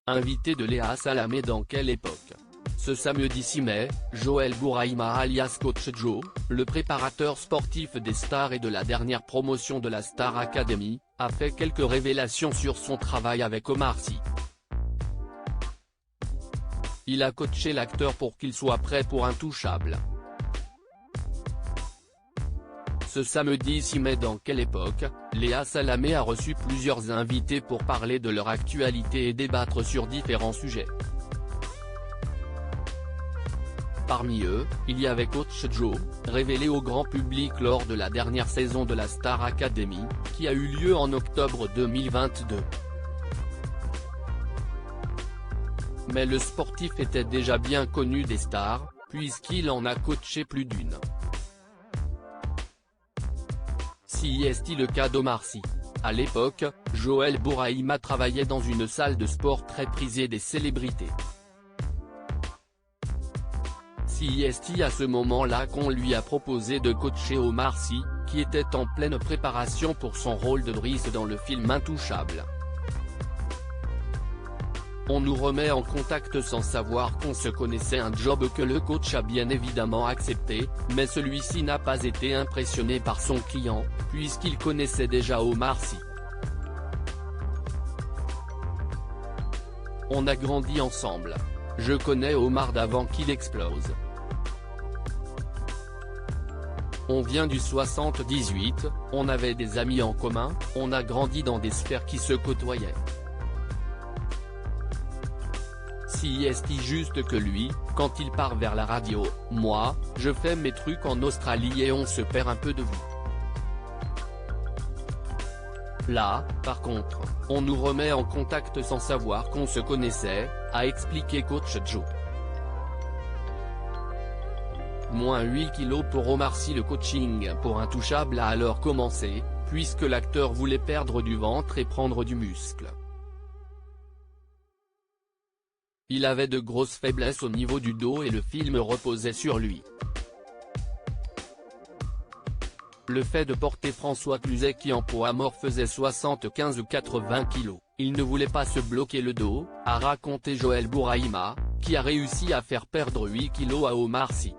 Invité de Léa Salamé dans Quelle époque? Ce samedi 6 mai, Joël Bourahima alias Coach Joe, le préparateur sportif des stars et de la dernière promotion de la Star Academy, a fait quelques révélations sur son travail avec Omar Sy. Il a coaché l'acteur pour qu'il soit prêt pour Intouchables. Ce samedi 6 mai dans Quelle époque, Léa Salamé a reçu plusieurs invités pour parler de leur actualité et débattre sur différents sujets. Parmi eux, il y avait Coach Joe, révélé au grand public lors de la dernière saison de la Star Academy, qui a eu lieu en octobre 2022. Mais le sportif était déjà bien connu des stars, puisqu'il en a coaché plus d'une. Si est le cas d'Omar Sy. À l'époque, Joël Bourahima travaillait dans une salle de sport très prisée des célébrités. Si est à ce moment-là qu'on lui a proposé de coacher Omar Sy, qui était en pleine préparation pour son rôle de Brice dans le film Intouchables. On nous remet en contact sans savoir qu'on se connaissait, un job que le coach a bien évidemment accepté, mais celui-ci n'a pas été impressionné par son client, puisqu'il connaissait déjà Omar Sy. On a grandi ensemble. Je connais Omar d'avant qu'il explose. On vient du 78, on avait des amis en commun, on a grandi dans des sphères qui se côtoyaient. Si est juste que lui, quand il part vers la radio, moi, je fais mes trucs en Australie et on se perd un peu de vue. Là, par contre, on nous remet en contact sans savoir qu'on se connaissait, a expliqué Coach Joe. Moins 8 kilos pour Omar Sy. Le coaching pour Intouchables a alors commencé, puisque l'acteur voulait perdre du ventre et prendre du muscle. Il avait de grosses faiblesses au niveau du dos et le film reposait sur lui. Le fait de porter François Cluzet qui en poids mort faisait 75 ou 80 kg, il ne voulait pas se bloquer le dos, a raconté Joël Bourahima, qui a réussi à faire perdre 8 kg à Omar Sy.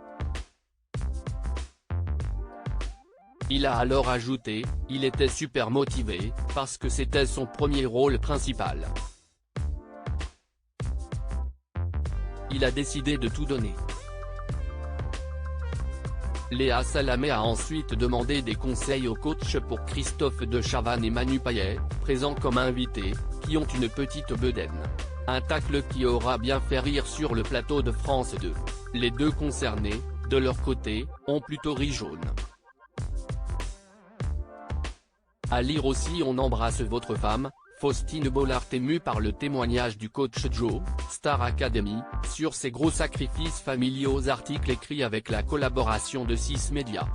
Il a alors ajouté, il était super motivé, parce que c'était son premier rôle principal. Il a décidé de tout donner. Léa Salamé a ensuite demandé des conseils au coach pour Christophe de Chavannes et Manu Payet, présents comme invités, qui ont une petite bedaine. Un tacle qui aura bien fait rire sur le plateau de France 2. Les deux concernés, de leur côté, ont plutôt ri jaune. À lire aussi: On embrasse votre femme. Faustine Bollard émue par le témoignage du coach Joe, Star Academy, sur ses gros sacrifices familiaux. Article écrit avec la collaboration de 6 Médias.